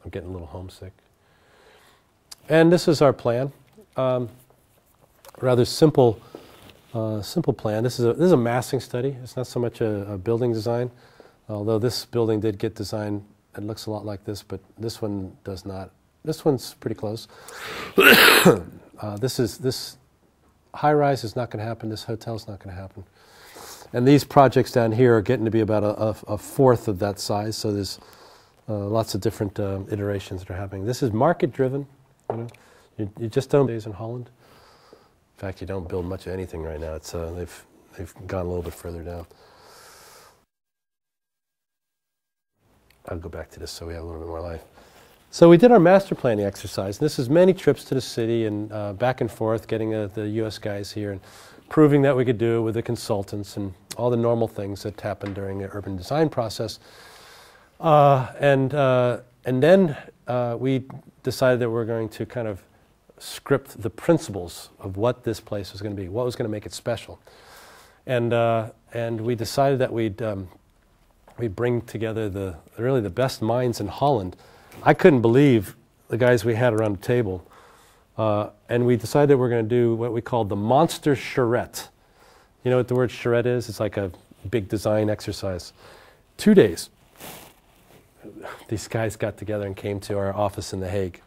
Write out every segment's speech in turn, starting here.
I'm getting a little homesick. And this is our plan. Rather simple plan. This is a massing study. It's not so much a building design, although this building did get designed. It looks a lot like this, but this one does not. This one's pretty close. This high-rise is not going to happen. This hotel's not going to happen. And these projects down here are getting to be about a fourth of that size, so there's lots of different iterations that are happening. This is market-driven. You just don't days in Holland. In fact, you don't build much of anything right now. It's they've gone a little bit further down. I'll go back to this so we have a little bit more life. So we did our master planning exercise. And this is many trips to the city and back and forth, getting the U.S. guys here and proving that we could do it with the consultants and all the normal things that happen during the urban design process. And then we decided that we're going to kind of script the principles of what this place was going to be, what was going to make it special. And we decided that we'd bring together really the best minds in Holland. I couldn't believe the guys we had around the table. And we decided that we're going to do what we called the monster charrette. You know what the word charrette is? It's like a big design exercise. 2 days. These guys got together and came to our office in The Hague.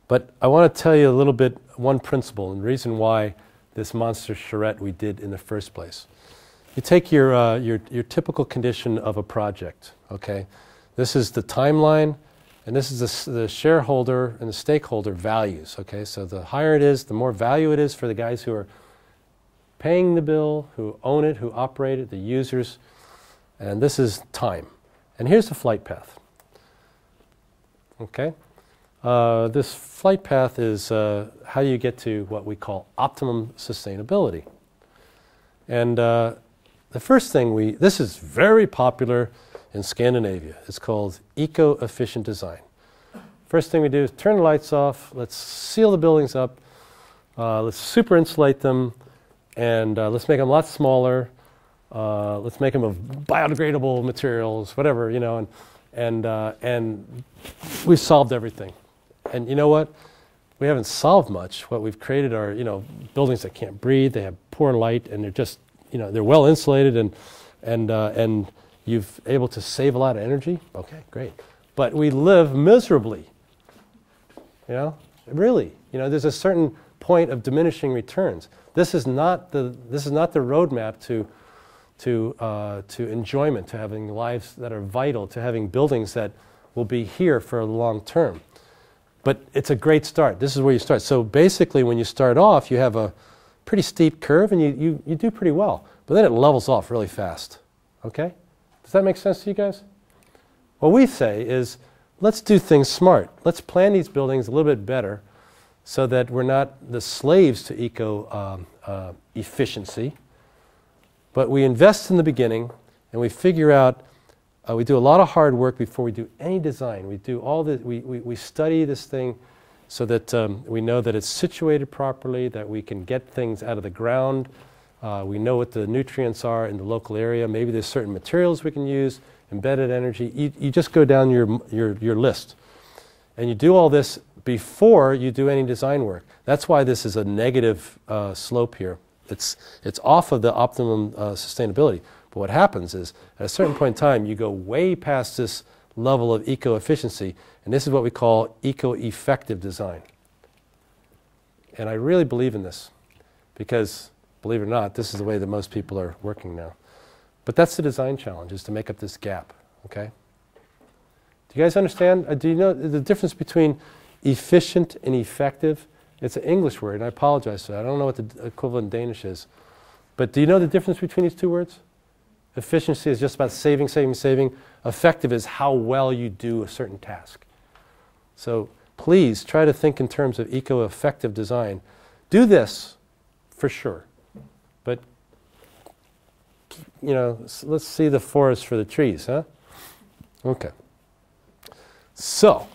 But I want to tell you a little bit, one principle, and the reason why this monster charrette we did in the first place. You take your typical condition of a project, okay? This is the timeline, and this is the shareholder and the stakeholder values, okay? So the higher it is, the more value it is for the guys who are paying the bill, who own it, who operate it, the users, and this is time. And here's the flight path, okay? This flight path is how you get to what we call optimum sustainability. And the first thing this is very popular in Scandinavia. It's called eco-efficient design. First thing we do is turn the lights off, let's seal the buildings up, let's super insulate them, and let's make them a lot smaller, let's make them of biodegradable materials, whatever, you know, and we've solved everything. And you know what? We haven't solved much. What we've created are, you know, buildings that can't breathe, they have poor light, and they're just, you know, they're well insulated, and you've able to save a lot of energy. Okay, great. But we live miserably. You know, really. You know, there's a certain point of diminishing returns. This is not the roadmap to enjoyment, to having lives that are vital, to having buildings that will be here for a long term. But it's a great start. This is where you start. So basically, when you start off, you have a pretty steep curve, and you do pretty well. But then it levels off really fast. Okay? Does that make sense to you guys? What we say is, let's do things smart. Let's plan these buildings a little bit better so that we're not the slaves to eco-efficiency. But we invest in the beginning, and we figure out, we do a lot of hard work before we do any design. We do all the, we study this thing so that we know that it's situated properly, that we can get things out of the ground. We know what the nutrients are in the local area. Maybe there's certain materials we can use, embedded energy. You just go down your list. And you do all this before you do any design work. That's why this is a negative slope here. It's off of the optimum sustainability. But what happens is, at a certain point in time, you go way past this level of eco-efficiency, and this is what we call eco-effective design. And I really believe in this, because, believe it or not, this is the way that most people are working now. But that's the design challenge, is to make up this gap, okay? Do you guys understand? Do you know the difference between efficient and effective? It's an English word, and I apologize for that. I don't know what the equivalent in Danish is. But do you know the difference between these two words? Efficiency is just about saving, saving, saving. Effective is how well you do a certain task. So please try to think in terms of eco-effective design. Do this for sure. But, you know, let's see the forest for the trees, huh? Okay. So,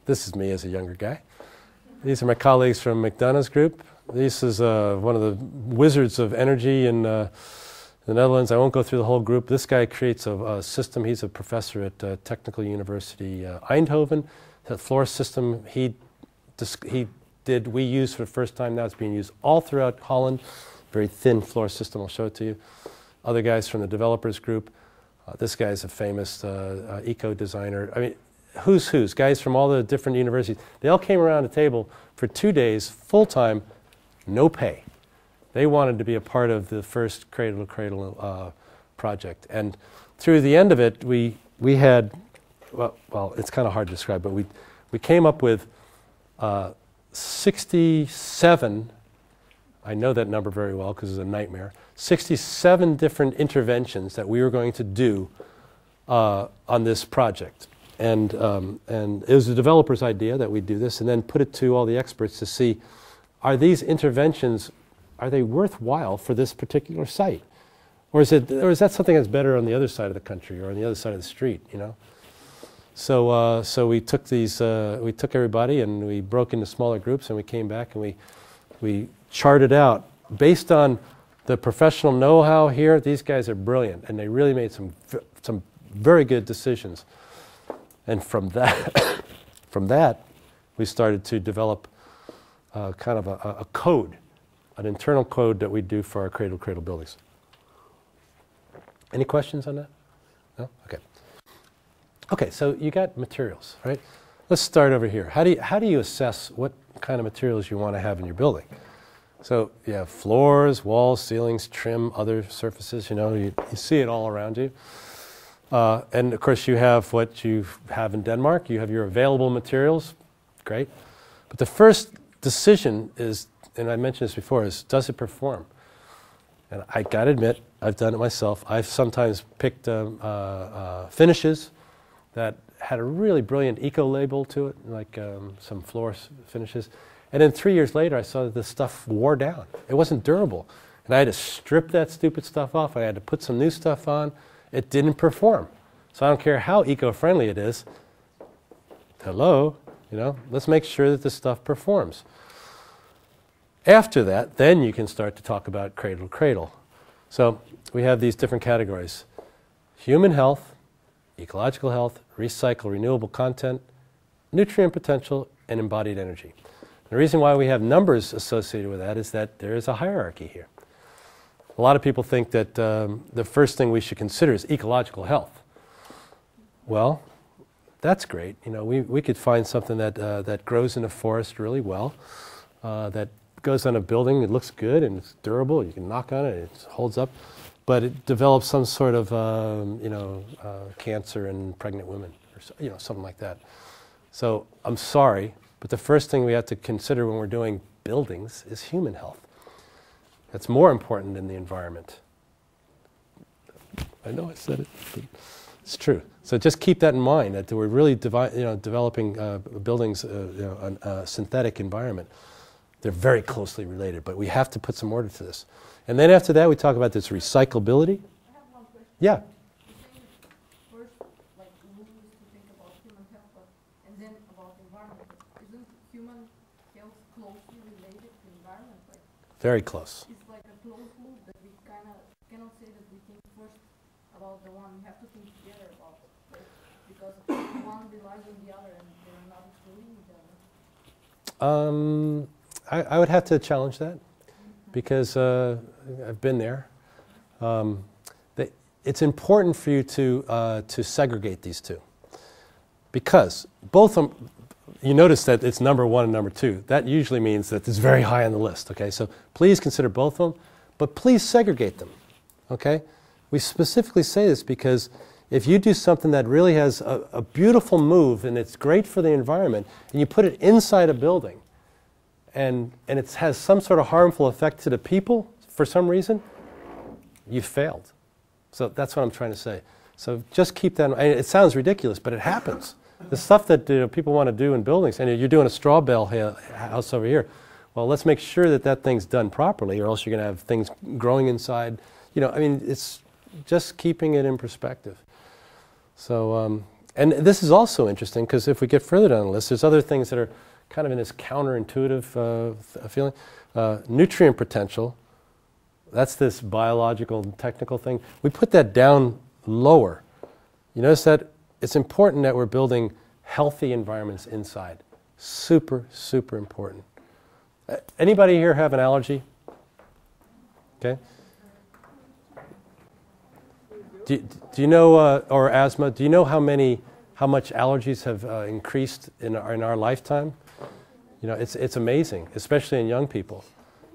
this is me as a younger guy. These are my colleagues from McDonough's group. This is one of the wizards of energy in the Netherlands. I won't go through the whole group. This guy creates a system. He's a professor at Technical University Eindhoven. The floor system we use for the first time. Now it's being used all throughout Holland. Very thin floor system. I'll show it to you. Other guys from the developers group. This guy's a famous eco designer. I mean, who's guys from all the different universities. They all came around the table for 2 days, full time, no pay. They wanted to be a part of the first Cradle to Cradle project. And through the end of it, we had, well, it's kind of hard to describe, but we came up with 67, I know that number very well because it's a nightmare, 67 different interventions that we were going to do on this project. And it was the developer's idea that we do this and then put it to all the experts to see, are these interventions, are they worthwhile for this particular site? Or is that something that's better on the other side of the country or on the other side of the street, you know? So we took we took everybody and we broke into smaller groups and we came back and we charted out based on the professional know-how here. These guys are brilliant and they really made some very good decisions. And from that, we started to develop kind of a code, an internal code that we do for our cradle-to-cradle buildings. Any questions on that? No? Okay. Okay, so you got materials, right? Let's start over here. How do you assess what kind of materials you want to have in your building? So you have floors, walls, ceilings, trim, other surfaces, you know, you see it all around you. And of course you have what you have in Denmark. You have your available materials, great. But the first decision is, and I mentioned this before, is does it perform? And I gotta admit, I've done it myself. I've sometimes picked finishes that had a really brilliant eco label to it, like some floor finishes. And then 3 years later, I saw that this stuff wore down. It wasn't durable. And I had to strip that stupid stuff off. I had to put some new stuff on. It didn't perform. So I don't care how eco-friendly it is. Hello, you know, let's make sure that this stuff performs. After that, then you can start to talk about cradle to cradle. So we have these different categories. Human health, ecological health, recycle, renewable content, nutrient potential, and embodied energy. The reason why we have numbers associated with that is that there is a hierarchy here. A lot of people think that the first thing we should consider is ecological health. Well, that's great. You know, we could find something that grows in a forest really well, that goes on a building, it looks good and it's durable, you can knock on it, it holds up, but it develops some sort of, cancer in pregnant women, or you know, something like that. So I'm sorry, but the first thing we have to consider when we're doing buildings is human health. That's more important than the environment. I know I said it, but it's true. So just keep that in mind, that we're really developing buildings on a synthetic environment. They're very closely related, but we have to put some order to this. And then after that, we talk about this recyclability. I have one question. Yeah. You're saying first, like, we used to think about human health, and then about the environment. Isn't human health closely related to environment? Like, Very close. it's like a closed loop that we kind of cannot say that we think first about the one. We have to think together about it, right? Because one relies on the other, and they're not excluding each other. I would have to challenge that because I've been there. It's important for you to segregate these two because both of them, you notice that it's number one and number two. That usually means that it's very high on the list, okay? So please consider both of them, but please segregate them, okay? We specifically say this because if you do something that really has a beautiful move and it's great for the environment and you put it inside a building, and it has some sort of harmful effect to the people for some reason, you failed. So that's what I'm trying to say. So just keep that, it sounds ridiculous, but it happens. The stuff that people want to do in buildings, and you're doing a straw bale house over here, well, let's make sure that that thing's done properly or else you're going to have things growing inside. You know, I mean, it's just keeping it in perspective. So, and this is also interesting because if we get further down the list, there's other things that are kind of in this counterintuitive feeling. Nutrient potential. That's this biological and technical thing. We put that down lower. You notice that it's important that we're building healthy environments inside. Super, super important. Anybody here have an allergy? Okay. Do you know, or asthma? Do you know how much allergies have increased in our lifetime? You know, it's amazing, especially in young people,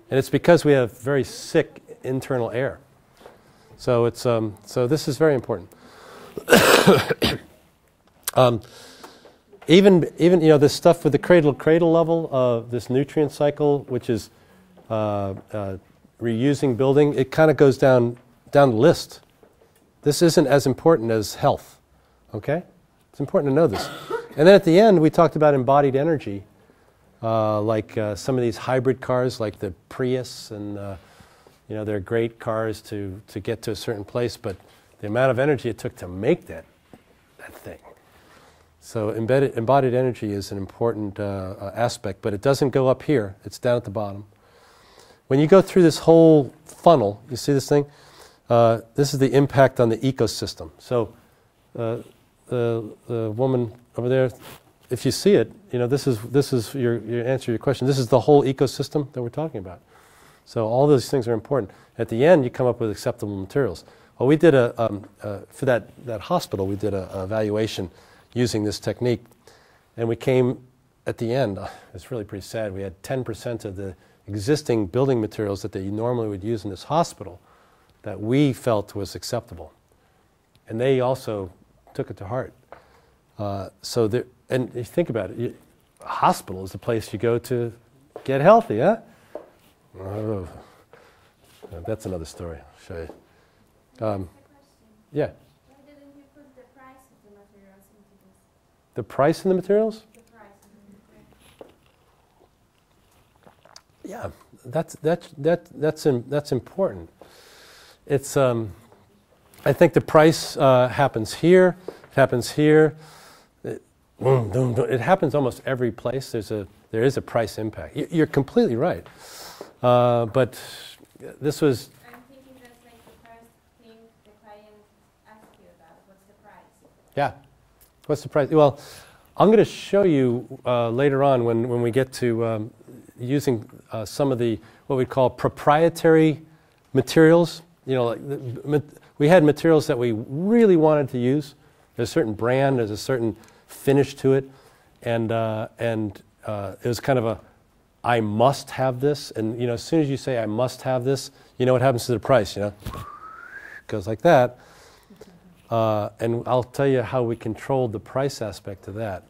and it's because we have very sick internal air. So it's so this is very important. Even you know, this stuff with the cradle level, this nutrient cycle, which is reusing building, it kind of goes down the list. This isn't as important as health, okay? It's important to know this. And then at the end, we talked about embodied energy, like some of these hybrid cars, like the Prius, and you know, they're great cars to get to a certain place, but the amount of energy it took to make that thing. So embodied energy is an important aspect, but it doesn't go up here. It's down at the bottom. When you go through this whole funnel, you see this thing? This is the impact on the ecosystem. So the woman over there, if you see it, you know, this is your answer to your question. This is the whole ecosystem that we're talking about. So all those things are important. At the end, you come up with acceptable materials. Well, we did for that hospital, we did a evaluation using this technique, and we came at the end. It's really pretty sad. We had 10% of the existing building materials that they normally would use in this hospital that we felt was acceptable, and they also took it to heart. So there, and if you think about it, a hospital is the place you go to get healthy, huh? Oh, that's another story. I'll show you. Yeah. Why didn't you put the price of the materials into this? The price in the materials? The price Yeah, that's important. It's I think the price happens here. It happens here. It happens almost every place. There is a price impact. You're completely right. But this was. I'm thinking that's like the first thing the client asks you about. What's the price? Yeah. What's the price? Well, I'm going to show you later on when we get to using some of the what we call proprietary materials. You know, like we had materials that we really wanted to use. There's a certain brand, there's a certain finish to it, and it was kind of a I must have this. And you know, as soon as you say I must have this, you know what happens to the price. You know, it goes like that. And I'll tell you how we controlled the price aspect of that.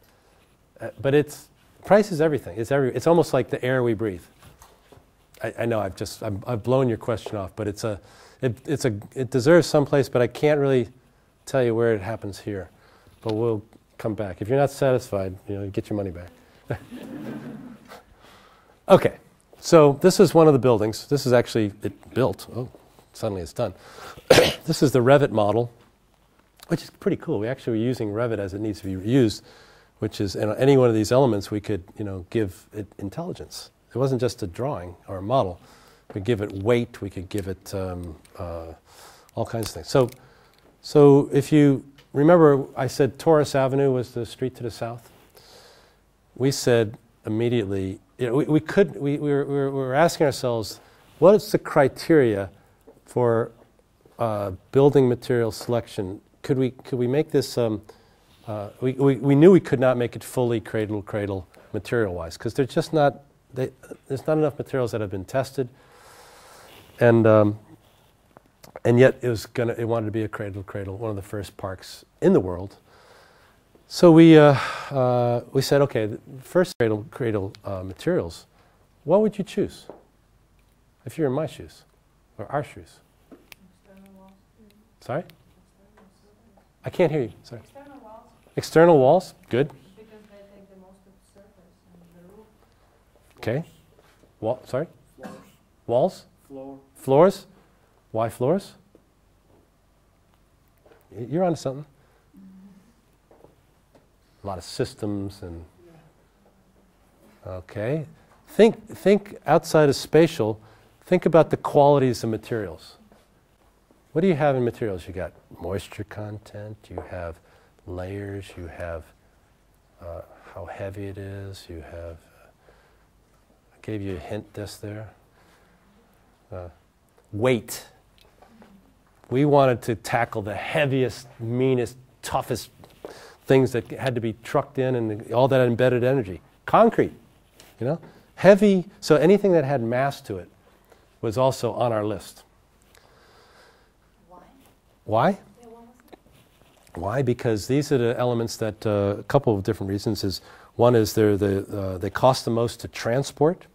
But price is everything. It's almost like the air we breathe. I know I've blown your question off, but it deserves someplace, but I can't really tell you where it happens here. But we'll come back. If you're not satisfied, you know, get your money back. Okay, so this is one of the buildings. This is actually it built. Oh, suddenly it's done. This is the Revit model, which is pretty cool. We actually were using Revit as it needs to be used, which is any one of these elements we could, you know, give it intelligence. It wasn't just a drawing or a model. We could give it weight. We could give it all kinds of things. So if you remember, I said Taurus Avenue was the street to the south. We said immediately, you know, we were asking ourselves, what is the criteria for building material selection? Could we make this? We knew we could not make it fully cradle material-wise because there's just not there's not enough materials that have been tested, and yet it wanted to be a cradle, one of the first parks in the world. So we said, okay, the first cradle materials. What would you choose if you're in my shoes or our shoes? Sorry? I can't hear you. Sorry. External walls. External walls. Good. Because they take the most of the surface and the roof. Okay. Sorry? Floors. Walls? Floor. Floors? Why floors? You're onto something. A lot of systems and... Okay. Think outside of spatial. think about the qualities of materials. What do you have in materials? You got moisture content, you have layers, you have how heavy it is, you have, I gave you a hint just there. Weight. We wanted to tackle the heaviest, meanest, toughest things that had to be trucked in and all that embedded energy. Concrete, you know, heavy. So anything that had mass to it was also on our list. Why? Why? Because these are the elements that a couple of different reasons is one is they cost the most to transport,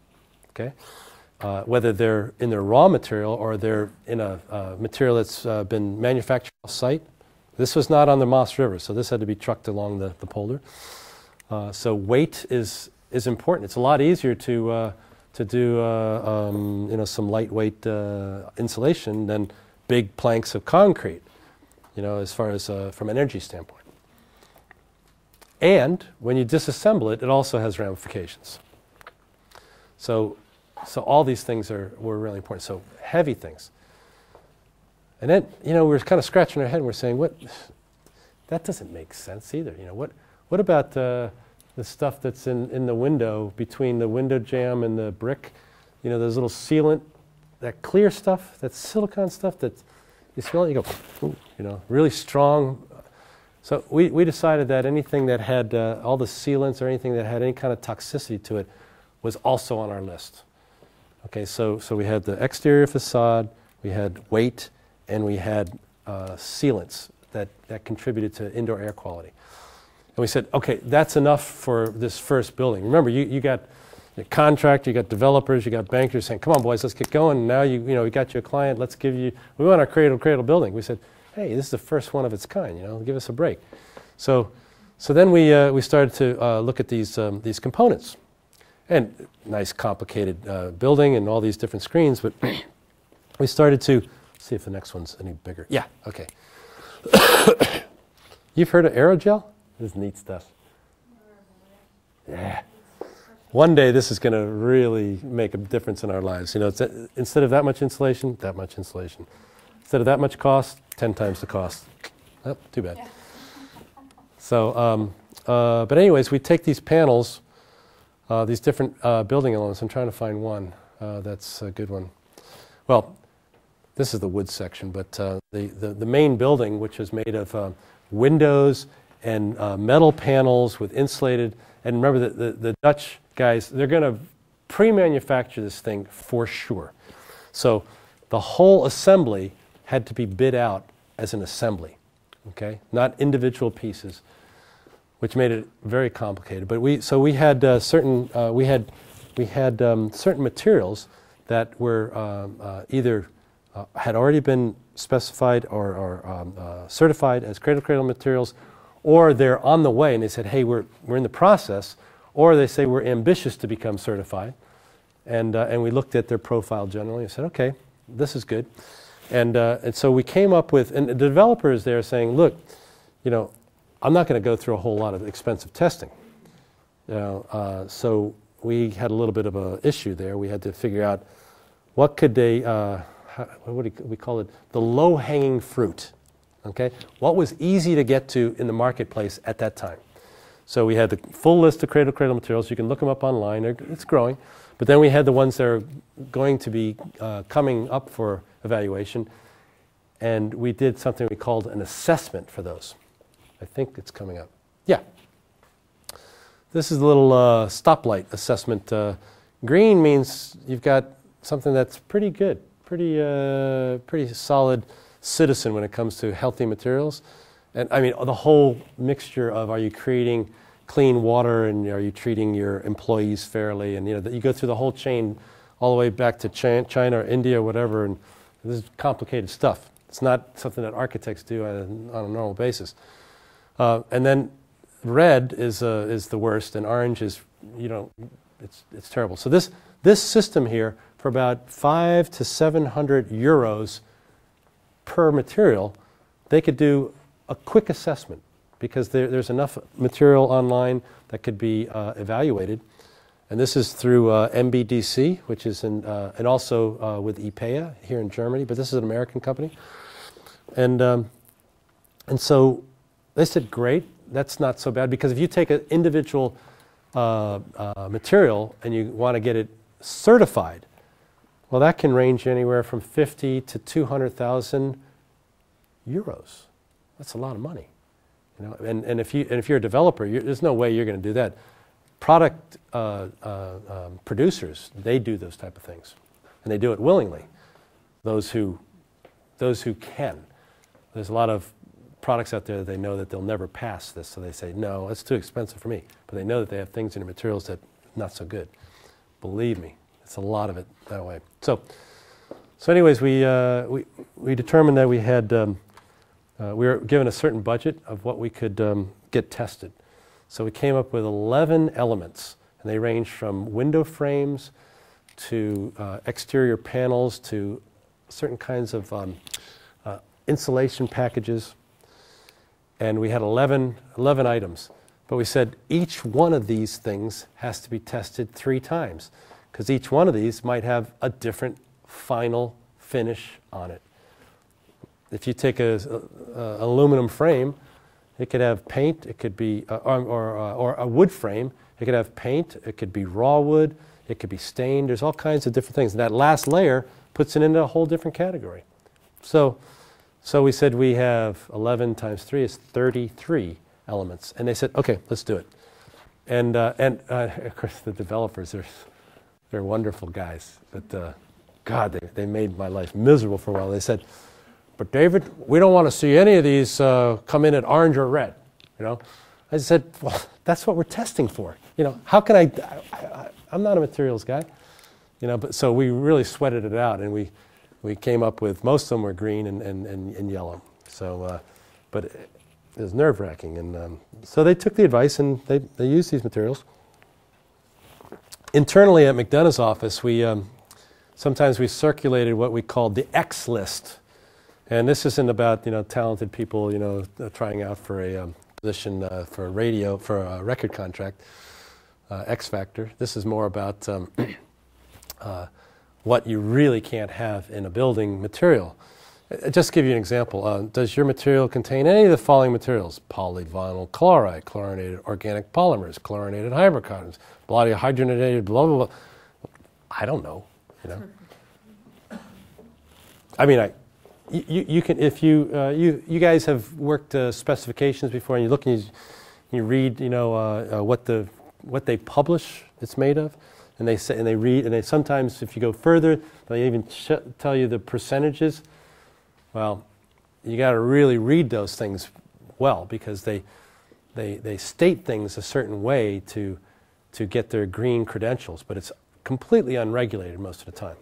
okay? Whether they're in their raw material or they're in a material that's been manufactured off-site. This was not on the Maas River, so this had to be trucked along the polder. So weight is important. It's a lot easier to do some lightweight insulation than big planks of concrete, as far as from an energy standpoint. And when you disassemble it, it also has ramifications. So all these things were really important. So heavy things. And then, we're kind of scratching our head and we're saying, that doesn't make sense either. What about the stuff that's in the window, between the window jamb and the brick? Those little sealant, that clear stuff, that silicone stuff that you smell it, you go, ooh, really strong. So we decided that anything that had all the sealants or anything that had any kind of toxicity to it was also on our list. Okay, so we had the exterior facade, we had weight, and we had sealants that contributed to indoor air quality. And we said, okay, that's enough for this first building. Remember, you got the contractor, you got developers, you got bankers saying, come on, boys, let's get going. Now we got you a client. We want our cradle building. We said, hey, this is the first one of its kind. Give us a break. So then we started to look at these components, and nice complicated building and all these different screens. But we started to see if the next one's any bigger. Yeah, okay. You've heard of Aerogel? This is neat stuff. Yeah. One day this is going to really make a difference in our lives. It's instead of that much insulation, that much insulation. Instead of that much cost, 10 times the cost. Oh, too bad. Yeah. So, but anyways, we take these panels, these different building elements. I'm trying to find one that's a good one. Well, this is the wood section, but the main building, which is made of windows and metal panels with insulated, and remember the Dutch guys, they're going to pre-manufacture this thing for sure. So the whole assembly had to be bid out as an assembly, okay, not individual pieces, which made it very complicated. But we had certain certain materials that were either had already been specified or certified as cradle materials, or they're on the way, and they said, hey, we're in the process, or they say we're ambitious to become certified. And we looked at their profile generally and said, okay, this is good. And so we came up with, and the developers there saying, look, I'm not going to go through a whole lot of expensive testing. So we had a little bit of an issue there. We had to figure out what could they, what do we call it? The low-hanging fruit. Okay, what was easy to get to in the marketplace at that time? So we had the full list of cradle materials. You can look them up online. It's growing. But then we had the ones that are going to be coming up for evaluation. And we did something we called an assessment for those. I think it's coming up. Yeah. This is a little stoplight assessment. Green means you've got something that's pretty good, pretty solid citizen when it comes to healthy materials. And I mean, the whole mixture of, are you creating clean water, and are you treating your employees fairly, and you go through the whole chain all the way back to China or India or whatever, and this is complicated stuff. It's not something that architects do on a normal basis. And then red is the worst, and orange is, it's terrible. So this system here, for about 500 to 700 euros per material, they could do a quick assessment, because there's enough material online that could be evaluated, And this is through MBDC, which is in, and also with EPEA here in Germany, but this is an American company. And so they said, great, that's not so bad, because if you take an individual material and you want to get it certified, well, that can range anywhere from 50 to 200,000 euros. That's a lot of money, you know. And if you're a developer, there's no way you're going to do that. Product producers, they do those type of things, and they do it willingly. Those who can. There's a lot of products out there that they know that they'll never pass this, so they say, no, it's too expensive for me. But they know that they have things in the materials that are not so good. Believe me, it's a lot of it that way. So anyways, we determined that we had we were given a certain budget of what we could get tested. So we came up with 11 elements, and they range from window frames to exterior panels to certain kinds of insulation packages. And we had 11 items. But we said each one of these things has to be tested 3 times, because each one of these might have a different final finish on it. If you take an aluminum frame, it could have paint, it could be, or a wood frame, it could have paint, it could be raw wood, it could be stained, there's all kinds of different things. And that last layer puts it into a whole different category. So we said we have 11 times 3 is 33 elements. And they said, okay, let's do it. And of course the developers, they're wonderful guys. But God, they made my life miserable for a while. They said, but David, we don't want to see any of these come in at orange or red. You know, I said, well, that's what we're testing for. You know, how can I'm not a materials guy. You know, but so we really sweated it out, and we came up with, most of them were green and yellow. So, but it was nerve-wracking, and so they took the advice and they used these materials. Internally at McDonough's office, sometimes we circulated what we called the X list. And this isn't about, you know, talented people, you know, trying out for a position for a record contract, X Factor. This is more about what you really can't have in a building material. Just to give you an example, does your material contain any of the following materials? Polyvinyl chloride, chlorinated organic polymers, chlorinated hydrocarbons, bloody hydrogenated, blah, blah, blah. I don't know, you know. I mean, you can, if you guys have worked specifications before, and you look and you read, you know, what they publish it's made of, and they say, and they read, and they sometimes, if you go further, they even tell you the percentages. Well, you got to really read those things well, because they state things a certain way to get their green credentials, but it's completely unregulated most of the time.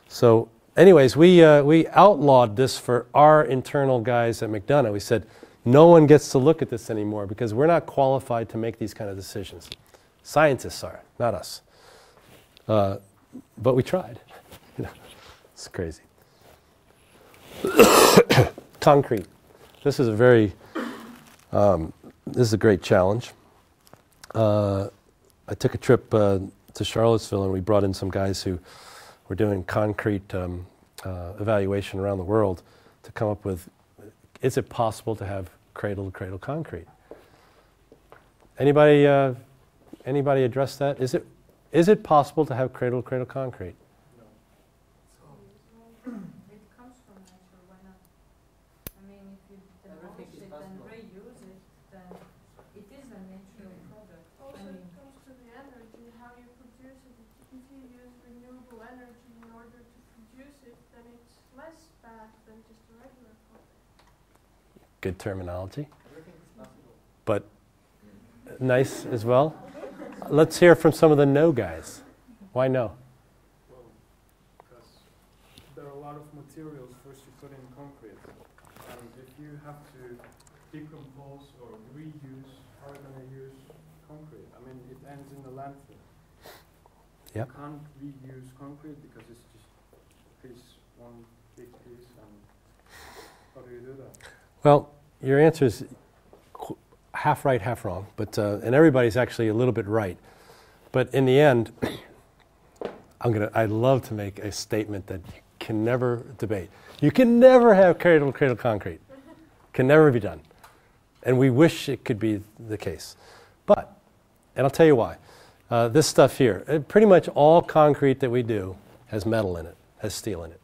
So anyways, we outlawed this for our internal guys at McDonough. We said, no one gets to look at this anymore because we're not qualified to make these kind of decisions. Scientists are, not us. But we tried. You know, it's crazy. Concrete. This is a very, this is a great challenge. I took a trip to Charlottesville, and we brought in some guys who were doing concrete evaluation around the world to come up with, is it possible to have cradle-to-cradle concrete? Anybody address that? Is it possible to have cradle-to-cradle concrete? No. It comes from nature, why not? I mean, if you demolish it and reuse it, then it is a natural product. Also, it comes to the energy, how you produce it. If you use renewable energy in order to produce it, then it's less bad than just a regular product. Good terminology. But nice as well. Let's hear from some of the no guys. Why no? Well, because there are a lot of materials first you put in concrete, and if you have to decompose or reuse, how are you going to use concrete? I mean, it ends in the landfill. Yep. You can't reuse concrete because it's just one big piece, and how do you do that? Well, your answer is half right, half wrong, but and everybody's actually a little bit right. But in the end, I'd love to make a statement that you can never debate. You can never have cradle-to-cradle concrete. Can never be done. And we wish it could be the case. But, and I'll tell you why. This stuff here, pretty much all concrete that we do has metal in it, has steel in it.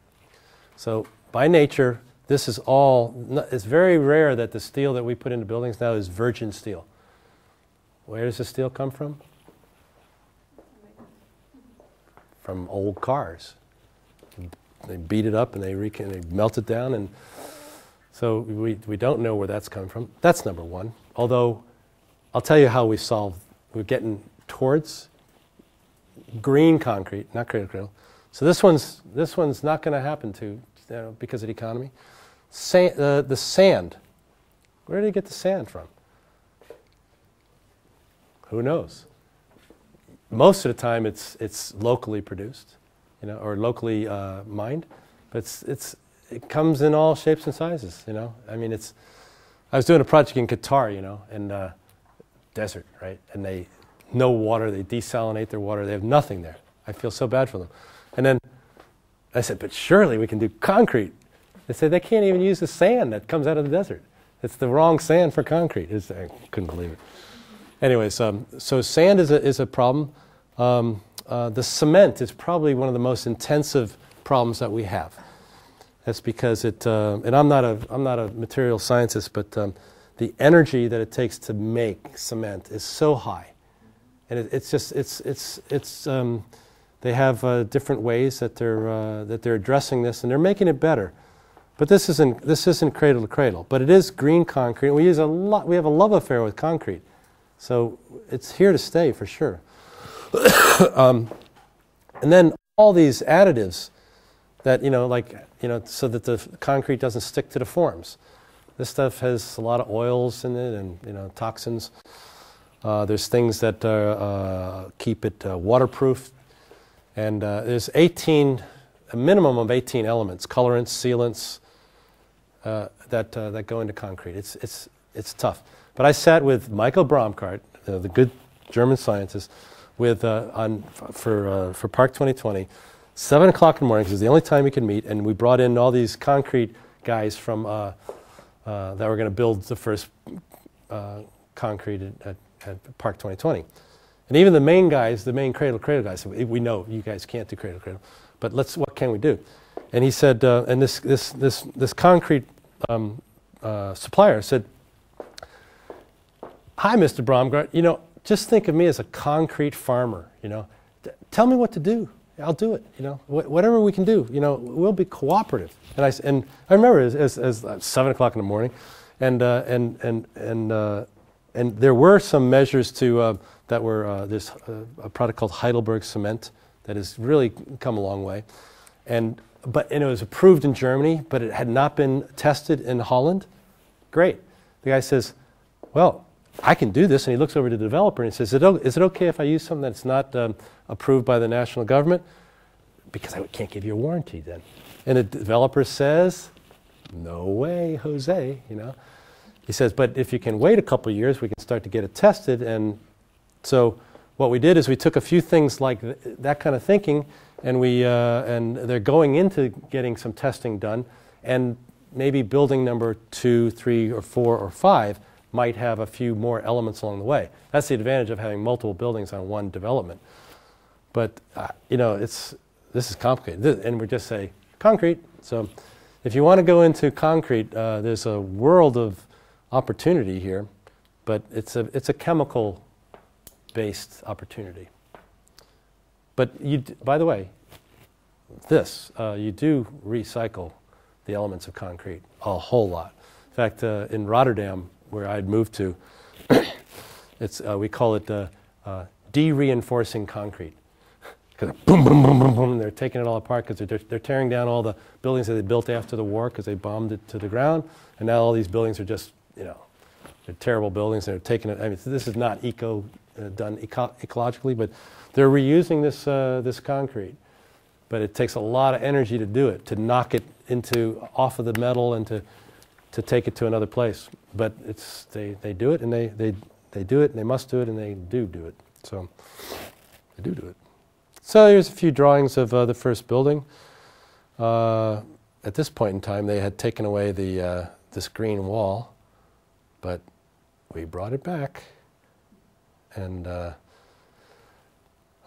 So by nature, this is all, it's very rare that the steel that we put into buildings now is virgin steel. Where does the steel come from? From old cars. They beat it up and they melt it down, and so we don't know where that's come from. That's number one. Although, I'll tell you how we're getting towards green concrete, not cradle-to-cradle. So this one's not going to happen because of the economy. The sand. Where did they get the sand from? Who knows? Most of the time, it's locally produced, or locally mined, but it comes in all shapes and sizes. I mean, I was doing a project in Qatar, in desert, right? And no water. They desalinate their water. They have nothing there. I feel so bad for them. And then I said, but surely we can do concrete. They said they can't even use the sand that comes out of the desert. It's the wrong sand for concrete. I couldn't believe it. Anyways, so sand is a problem. The cement is probably one of the most intensive problems that we have. That's because and I'm not a material scientist, but the energy that it takes to make cement is so high, and they have different ways that they're addressing this, and they're making it better. But this isn't cradle to cradle, but it is green concrete. We use we have a love affair with concrete, so it's here to stay for sure. And then all these additives that, so that the concrete doesn't stick to the forms. This stuff has a lot of oils in it and, toxins. There's things that keep it waterproof. And there's a minimum of 18 elements, colorants, sealants, that go into concrete. It's tough. But I sat with Michael Bromkart, the good German scientist, for Park 2020, 7 o'clock in the morning, because it's the only time we could meet, and we brought in all these concrete guys from that were going to build the first concrete at Park 2020. And even the main cradle-to-cradle guys said, we know you guys can't do cradle-to-cradle, but what can we do? And he said, and this concrete supplier said, hi, Mr. Bromgart, just think of me as a concrete farmer, Tell me what to do. I'll do it, Whatever we can do, we'll be cooperative. And I remember as 7 o'clock in the morning, and there were some measures that were there's a product called Heidelberg cement that has really come a long way, and it was approved in Germany, but it had not been tested in Holland. Great. The guy says, well, I can do this, and he looks over to the developer and he says, is it okay if I use something that's not approved by the national government? Because I can't give you a warranty then. And the developer says, no way, Jose, He says, but if you can wait a couple of years, we can start to get it tested. And so what we did is we took a few things like that kind of thinking, and and they're going into getting some testing done, and maybe building number 2, 3, or 4, or 5 might have a few more elements along the way. That's the advantage of having multiple buildings on one development. But, this is complicated. And we just say concrete. So if you want to go into concrete, there's a world of opportunity here, but it's a chemical-based opportunity. But by the way, you do recycle the elements of concrete a whole lot. In fact, in Rotterdam, where I'd moved to, we call it de-reinforcing concrete. Because boom, boom, boom, boom, boom, they're taking it all apart because they're tearing down all the buildings that they built after the war because they bombed it to the ground, and now all these buildings are just, they're terrible buildings. And they're taking it. I mean, this is not done ecologically, but they're reusing this concrete. But it takes a lot of energy to do it, to knock it off of the metal and to take it to another place. But they do it, and they do it, and they must do it, and they do it. So They do it. So here's a few drawings of the first building. At this point in time, they had taken away the this green wall, but we brought it back. And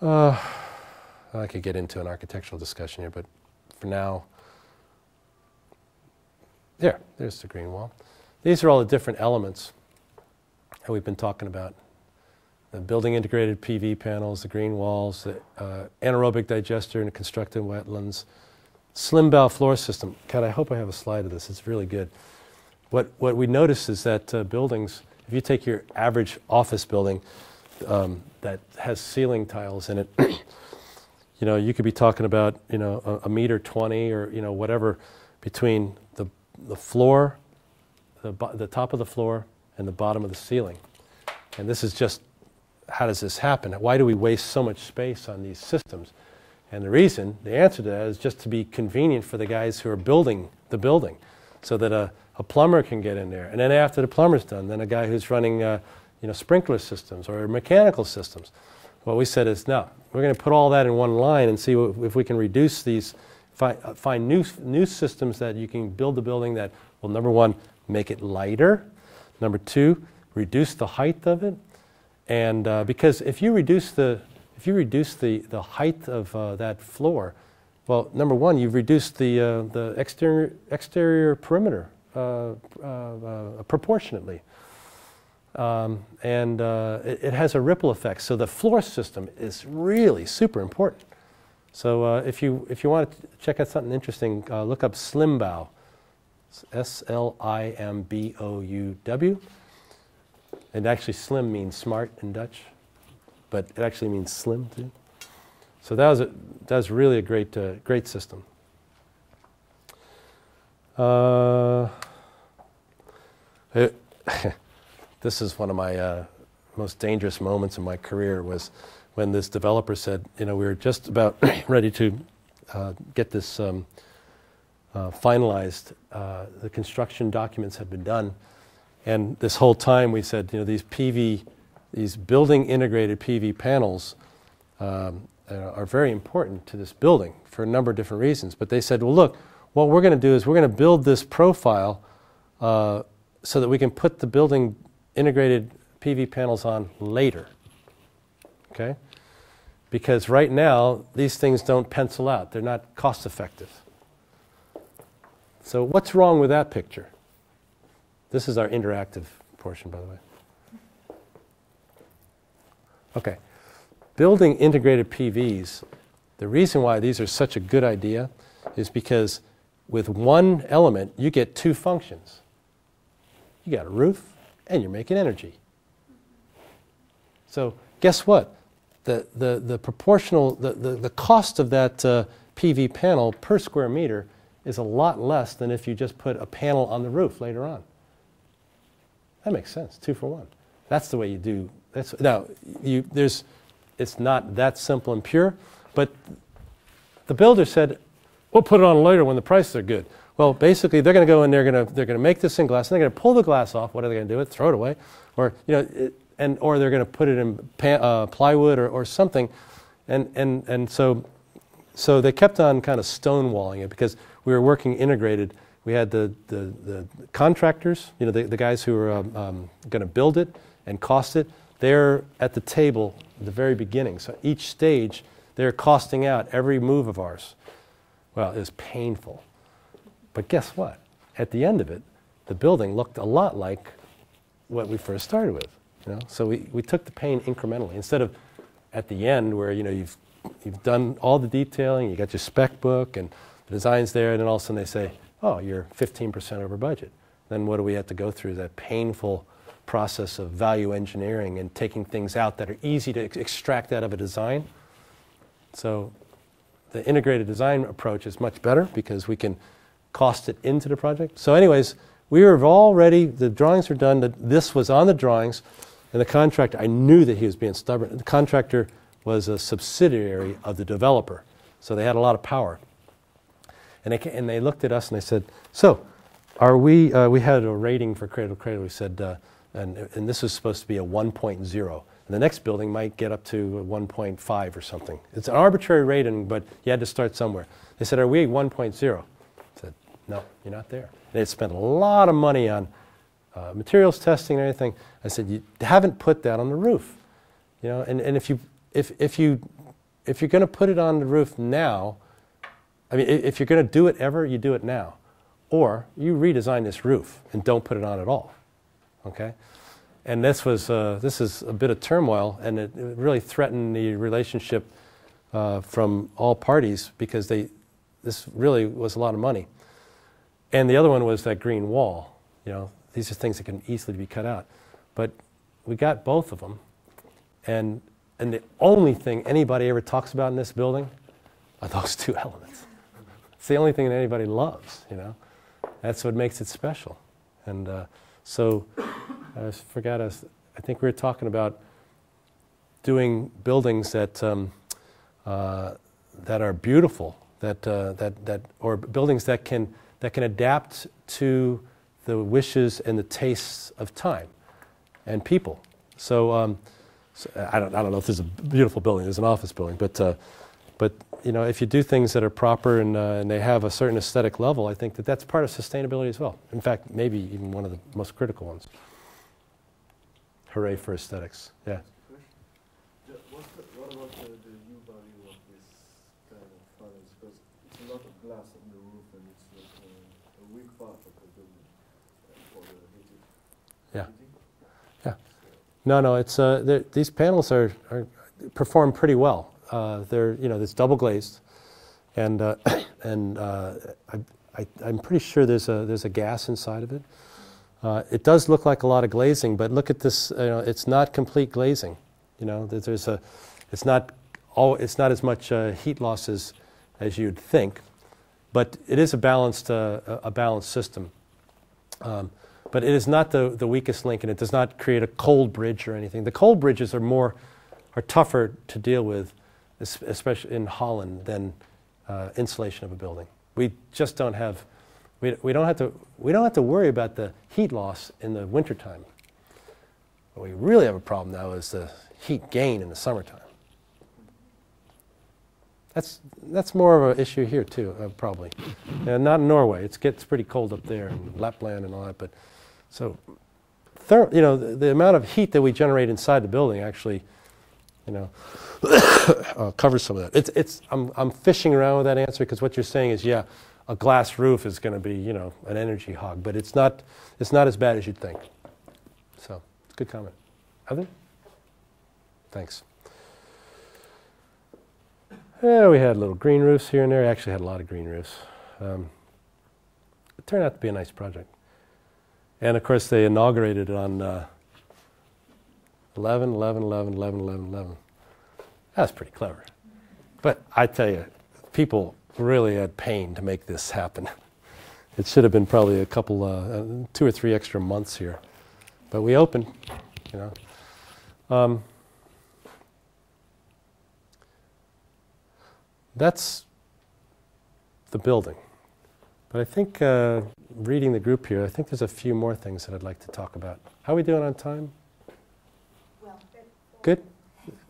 I could get into an architectural discussion here, but for now, there's the green wall. These are all the different elements that we've been talking about. The building integrated PV panels, the green walls, the anaerobic digester in constructed wetlands, slim bow floor system. God, I hope I have a slide of this. It's really good. What we notice is that buildings, if you take your average office building that has ceiling tiles in it, you could be talking about, a meter 20 or, whatever between the floor, the top of the floor and the bottom of the ceiling. And this is just, how does this happen? Why do we waste so much space on these systems? And the answer to that is just to be convenient for the guys who are building the building, so that a plumber can get in there. And then after the plumber's done, then a guy who's running sprinkler systems or mechanical systems. What we said is, no, we're going to put all that in one line and see if we can reduce these, find new systems that you can build the building that will, number one, make it lighter, number two, reduce the height of it. And because if you reduce the height of that floor, well, number one, you've reduced the exterior perimeter proportionately, and it has a ripple effect. So the floor system is really super important. So if you want to check out something interesting, look up Slimbou, S-L-I-M-B-O-U-W. And actually, slim means smart in Dutch, but it actually means slim too. So that was really a great system. This is one of my most dangerous moments in my career, was when this developer said, we were just about ready to get this finalized. The construction documents had been done. And this whole time we said, these building integrated PV panels are very important to this building for a number of different reasons. But they said, well, look, what we're going to do is we're going to build this profile so that we can put the building integrated PV panels on later. Okay? Because right now, these things don't pencil out. They're not cost effective. So what's wrong with that picture? This is our interactive portion, by the way. Okay. Building integrated PVs, the reason why these are such a good idea is because with one element, you get two functions. You got a roof, and you're making energy. So guess what? The proportional, the cost of that PV panel per square meter is a lot less than if you just put a panel on the roof later on. That makes sense, 2 for 1. That's the way you do. It's not that simple and pure, but the builder said, we'll put it on later when the prices are good. Well, basically, they're going to go in, they're going to make this in glass, and they're going to pull the glass off. What are they going to do? Throw it away, or or they're going to put it in plywood or something, and so they kept on kind of stonewalling it because we were working integrated. We had the contractors, the guys who were going to build it and cost it. They're at the table at the very beginning. So each stage, they're costing out every move of ours. Well, it was painful. But guess what? At the end of it, the building looked a lot like what we first started with. So we took the pain incrementally instead of at the end where you've done all the detailing, you got your spec book and the design's there, and then all of a sudden they say, oh, you're 15% over budget. Then what do we have to go through? That painful process of value engineering and taking things out that are easy to extract out of a design. So the integrated design approach is much better because we can cost it into the project. So anyways, we were all ready. The drawings were done. This was on the drawings. And the contractor, I knew that he was being stubborn. The contractor was a subsidiary of the developer. So they had a lot of power. And they looked at us and they said, so are we had a rating for Cradle to Cradle. We said, and this was supposed to be a 1.0. And the next building might get up to 1.5 or something. It's an arbitrary rating, but you had to start somewhere. They said, are we 1.0? I said, no, you're not there. They had spent a lot of money on materials testing and everything. I said, you haven't put that on the roof. You know, and if you're going to put it on the roof now, I mean, if you're going to do it ever, you do it now. Or you redesign this roof and don't put it on at all. Okay? And this is a bit of turmoil, and it really threatened the relationship from all parties because this really was a lot of money. And the other one was that green wall. You know, these are things that can easily be cut out. But we got both of them, and the only thing anybody ever talks about in this building are those two elements. It's the only thing that anybody loves, you know. That's what makes it special. And so I forgot, I think we were talking about doing buildings that are beautiful, or buildings that can adapt to the wishes and the tastes of time and people. So, I don't know if there's a beautiful building. There's an office building, but you know, if you do things that are proper and they have a certain aesthetic level, I think that that's part of sustainability as well. In fact, maybe even one of the most critical ones. Hooray for aesthetics! Yeah. What about the U value of this kind of panels? Because it's a lot of glass on the roof, and it's like a weak part of the building for the heating. Yeah. Yeah. No. It's these panels are perform pretty well. They're, you know, it's double glazed, and I'm pretty sure there's a gas inside of it. It does look like a lot of glazing, but look at this. You know, it's not complete glazing. You know, it's not as much heat losses as you'd think, but it is a balanced system. But it is not the weakest link, and it does not create a cold bridge or anything. The cold bridges are tougher to deal with, especially in Holland, than insulation of a building. We just don't have. We don't have to worry about the heat loss in the wintertime. What we really have a problem now is the heat gain in the summertime. That's more of an issue here too, probably. Not in Norway. It gets pretty cold up there, in Lapland and all that. But so, you know, the amount of heat that we generate inside the building actually, you know, covers some of that. I'm fishing around with that answer because what you're saying is, yeah, a glass roof is going to be, you know, an energy hog, but it's not as bad as you'd think. So, good comment. Other? Thanks. Yeah, we had little green roofs here and there. Actually had a lot of green roofs. It turned out to be a nice project. And of course they inaugurated it on 11/11/11/11/11/11. That's pretty clever. But I tell you, people really had pain to make this happen. It should have been probably a couple, 2 or 3 extra months here. But we opened, you know. That's the building. But I think, reading the group here, I think there's a few more things that I'd like to talk about. How are we doing on time? Well, good?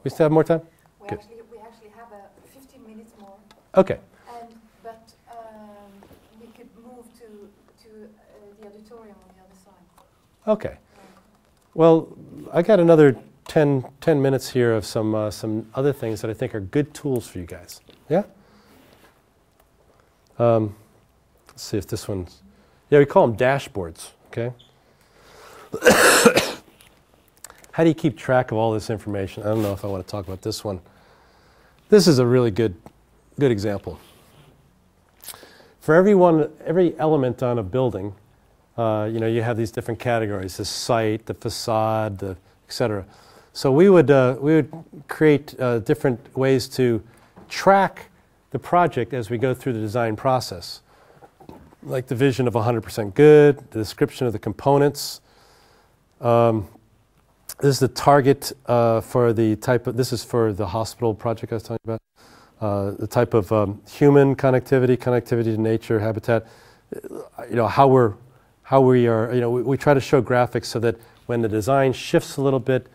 We still have more time? We Good. actually have 15 minutes more. Okay. But we could move to the auditorium on the other side. Okay. Well, I got another 10 minutes here of some other things that I think are good tools for you guys. Yeah? Let's see if this one's... Yeah, we call them dashboards, okay? How do you keep track of all this information? I don't know if I want to talk about this one. This is a really good example. For every element on a building, you know, you have these different categories: the site, the facade, et cetera. So we would create different ways to track the project as we go through the design process, like the vision of 100% good, the description of the components. This is the target for the type of. This is for the hospital project I was talking about. The type of human connectivity to nature, habitat. You know, how we are. You know, we try to show graphics so that when the design shifts a little bit,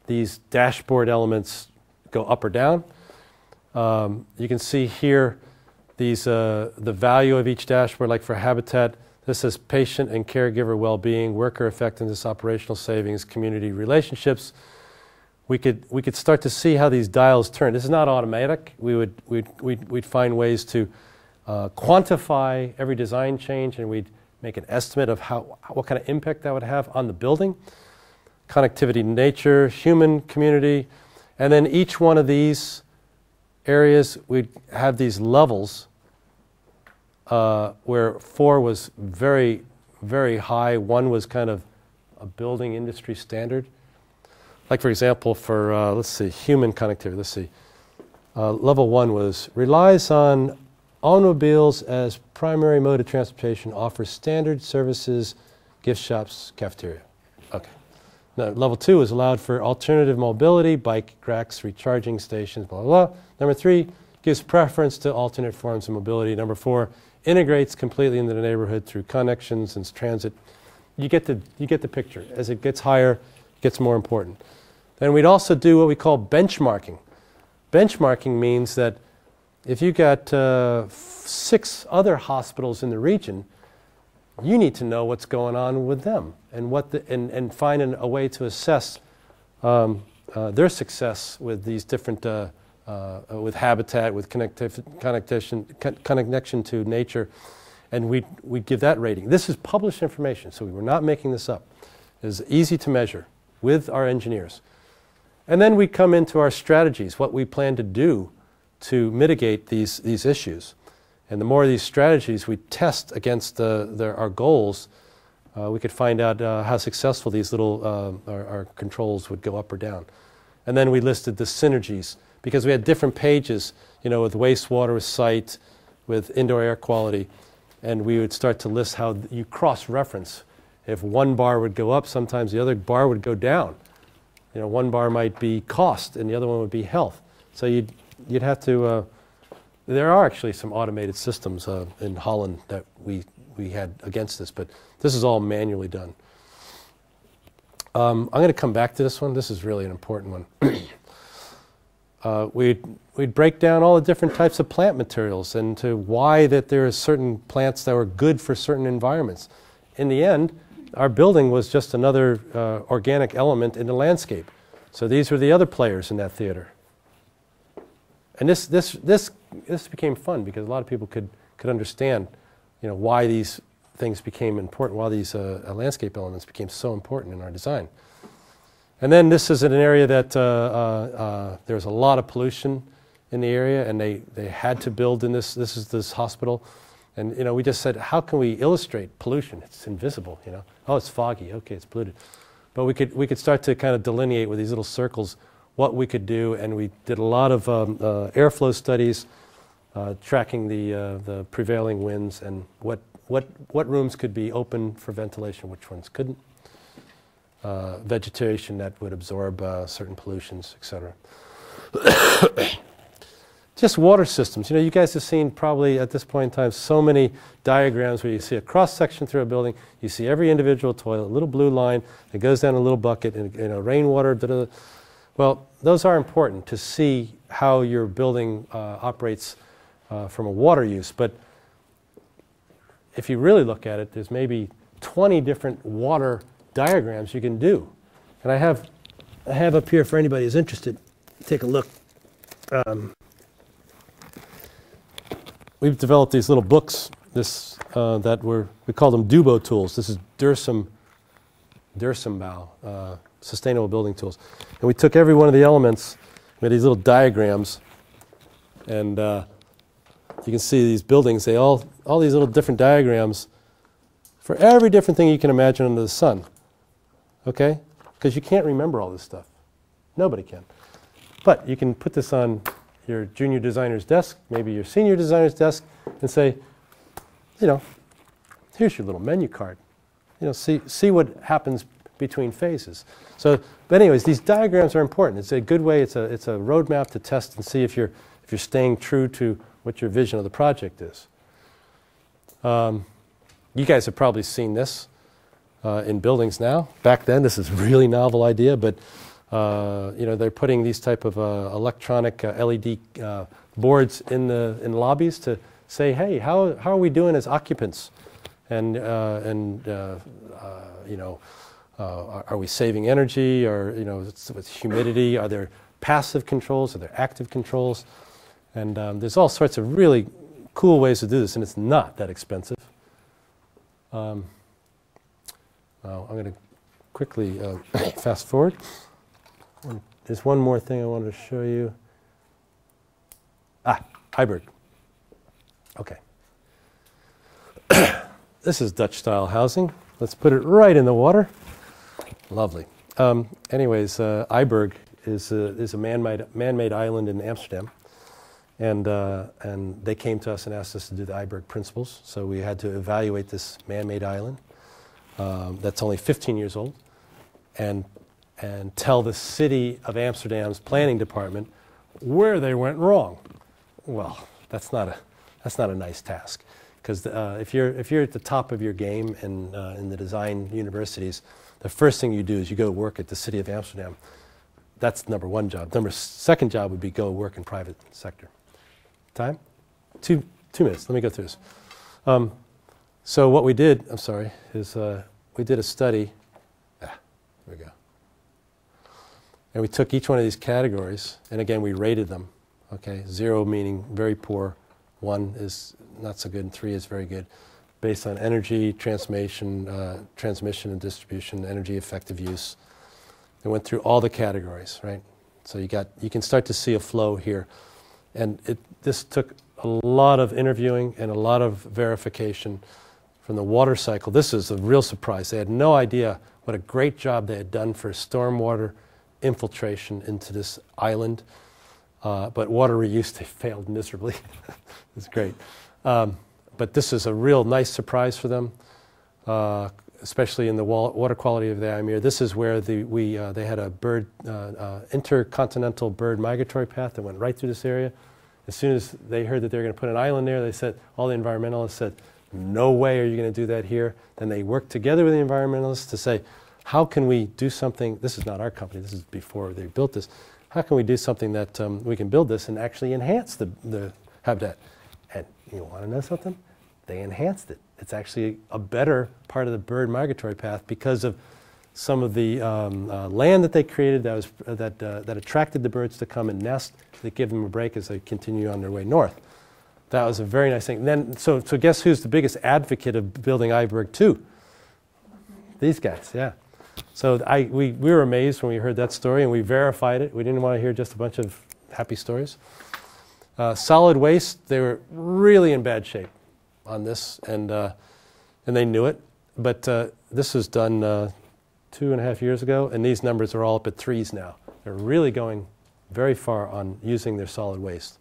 these dashboard elements go up or down. You can see here these the value of each dashboard, like for habitat. This is patient and caregiver well-being, worker effectiveness, operational savings, community relationships. We could start to see how these dials turn. This is not automatic. We'd find ways to quantify every design change, and we'd make an estimate of what kind of impact that would have on the building. Connectivity, nature, human community, and then each one of these areas we'd have these levels where 4 was very, very high. 1 was kind of a building industry standard. Like for example, for let's see, human connectivity. Let's see, level 1 was relies on automobiles as primary mode of transportation, offers standard services, gift shops, cafeteria. Okay. Now, level 2 is allowed for alternative mobility, bike racks, recharging stations, blah, blah, blah. Number 3 gives preference to alternate forms of mobility. Number 4 integrates completely into the neighborhood through connections and transit. You get the picture. As it gets higher, it gets more important. Then we'd also do what we call benchmarking. Benchmarking means that if you got 6 other hospitals in the region, you need to know what's going on with them and and find a way to assess their success with these different with habitat, with connection to nature, and we give that rating. This is published information, so we were not making this up. It's easy to measure with our engineers. And then we come into our strategies, what we plan to do to mitigate these issues. And the more of these strategies we test against our goals, we could find out how successful these little our controls would go up or down. And then we listed the synergies, because we had different pages, with wastewater, with site, with indoor air quality, and we would start to list how you cross-reference. If one bar would go up, sometimes the other bar would go down. One bar might be cost, and the other one would be health. So you'd have to. There are actually some automated systems in Holland that we had against this, but this is all manually done. I'm going to come back to this one. This is really an important one. We'd break down all the different types of plant materials and to why that there are certain plants that were good for certain environments. In the end, our building was just another organic element in the landscape. So these were the other players in that theater. And this became fun because a lot of people could understand, why these things became important, why these landscape elements became so important in our design. And then this is an area that there's a lot of pollution in the area, and they had to build in this. This is this hospital, and we just said, how can we illustrate pollution? It's invisible, Oh, it's foggy. Okay, it's polluted. But we could start to kind of delineate with these little circles what we could do, and we did a lot of airflow studies, tracking the prevailing winds and what rooms could be open for ventilation, which ones couldn't. Vegetation that would absorb certain pollutions, etc. Just water systems. You guys have seen probably at this point in time so many diagrams where you see a cross-section through a building, you see every individual toilet, a little blue line that goes down a little bucket, and rainwater, da-da-da. Well, those are important to see how your building operates from a water use. But if you really look at it, there's maybe 20 different water diagrams you can do. And I have up here for anybody who's interested, take a look. We've developed these little books that we call them Dubo tools. This is Duurzaambouw, sustainable building tools. And we took every one of the elements, we had these little diagrams, and you can see these buildings, all these little different diagrams for every different thing you can imagine under the sun. Okay? Because you can't remember all this stuff. Nobody can. But you can put this on your junior designer's desk, maybe your senior designer's desk, and say, here's your little menu card. See what happens between phases. So, but anyways, these diagrams are important. It's a good way. It's a roadmap to test and see if you're staying true to what your vision of the project is. You guys have probably seen this in buildings now. Back then, this is a really novel idea, but They're putting these type of electronic LED boards in lobbies to say, hey, how are we doing as occupants? And are we saving energy? Or with humidity, are there passive controls? Are there active controls? And there's all sorts of really cool ways to do this, and it's not that expensive. I'm going to quickly fast forward. There's one more thing I wanted to show you. iBerg. Okay. This is Dutch-style housing. Let's put it right in the water. Lovely. Anyways, iBerg is a man-made island in Amsterdam, and they came to us and asked us to do the iBerg principles. So we had to evaluate this man-made island that's only 15 years old, and tell the city of Amsterdam's planning department where they went wrong. Well, that's not a nice task, because if you're at the top of your game in the design universities, the first thing you do is you go work at the city of Amsterdam. That's number one job. Second job would be go work in private sector. Time? 2 minutes. Let me go through this. So what we did, is we did a study. There we go. And we took each one of these categories, and again, we rated them. Okay, 0 meaning very poor, 1 is not so good, and 3 is very good, based on energy, transmission and distribution, energy effective use. They went through all the categories, right? So you can start to see a flow here. And this took a lot of interviewing and a lot of verification from the water cycle. This is a real surprise. They had no idea what a great job they had done for stormwater infiltration into this island. But water reuse, they failed miserably. It's great. But this is a real nice surprise for them, especially in the water quality of the Amur. This is where they had a bird, intercontinental bird migratory path that went right through this area. As soon as they heard that they were going to put an island there, they said, all the environmentalists said, no way are you going to do that here. Then they worked together with the environmentalists to say, how can we do something? This is not our company. This is before they built this. How can we do something that we can build this and actually enhance the habitat? And you want to know something? They enhanced it. It's actually a better part of the bird migratory path because of some of the land that they created that attracted the birds to come and nest, that give them a break as they continue on their way north. That was a very nice thing. Then, so guess who's the biggest advocate of building iBerg 2? These guys, yeah. So we were amazed when we heard that story, and we verified it. We didn't want to hear just a bunch of happy stories. Solid waste, they were really in bad shape on this, and they knew it. But this was done 2.5 years ago, and these numbers are all up at 3s now. They're really going very far on using their solid waste.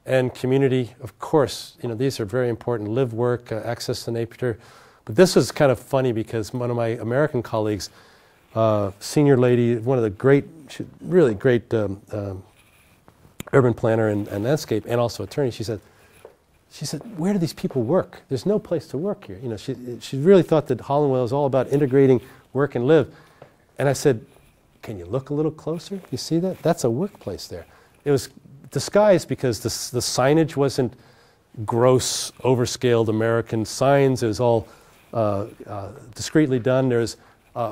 And community, of course, these are very important. Live, work, access to nature. But this was kind of funny because one of my American colleagues, senior lady, one of the really great urban planner and landscape, and also attorney, she said, where do these people work? There's no place to work here. She really thought that Hollandwell is all about integrating work and live. And I said, can you look a little closer? You see that? That's a workplace there. It was disguised because the signage wasn't gross, overscaled American signs. It was all discreetly done. There's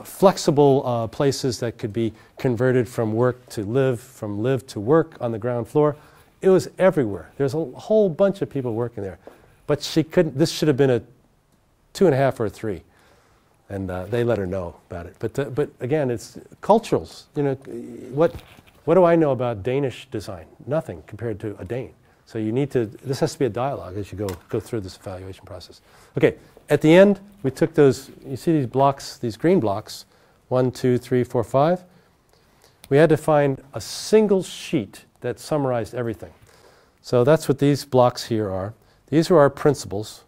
flexible places that could be converted from work to live, from live to work on the ground floor. It was everywhere. There's a whole bunch of people working there. But she couldn't, this should have been a 2.5 or a 3. And they let her know about it. But again, it's culturals. What do I know about Danish design? Nothing compared to a Dane. So this has to be a dialogue as you go through this evaluation process. Okay, at the end, we took those, you see these blocks, these green blocks, 1, 2, 3, 4, 5. We had to find a single sheet that summarized everything. So that's what these blocks here are. These are our principles,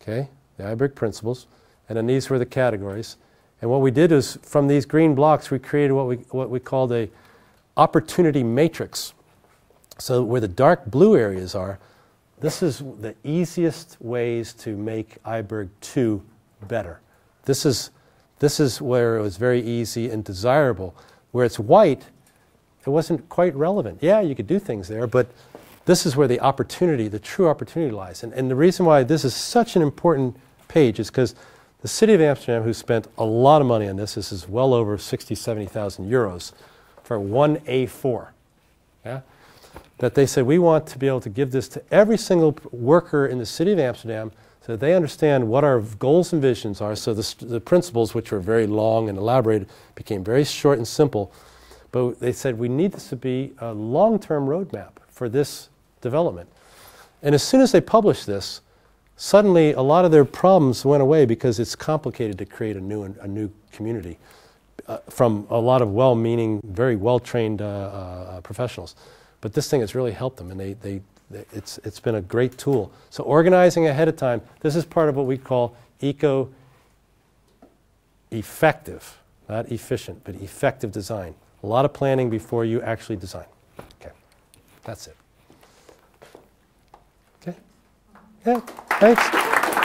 okay, the iBerg principles, and then these were the categories. And what we did is, from these green blocks, we created what we called a opportunity matrix. So where the dark blue areas are, this is the easiest ways to make iBerg 2 better. This is where it was very easy and desirable Where it's white, it wasn't quite relevant. Yeah, you could do things there, but this is where the opportunity, the true opportunity lies. And the reason why this is such an important page is because the city of Amsterdam, who spent a lot of money on this is well over 60, 70,000 euros for one A4, yeah? That they said, we want to be able to give this to every single worker in the city of Amsterdam so that they understand what our goals and visions are. So the principles, which were very long and elaborated, became very short and simple. But they said, we need this to be a long-term roadmap for this development. And as soon as they published this, suddenly a lot of their problems went away because it's complicated to create a new community from a lot of well-meaning, very well-trained professionals. But this thing has really helped them, and it's been a great tool. So organizing ahead of time, this is part of what we call eco-effective, not efficient, but effective design. A lot of planning before you actually design. Okay, that's it. Okay, yeah, thanks.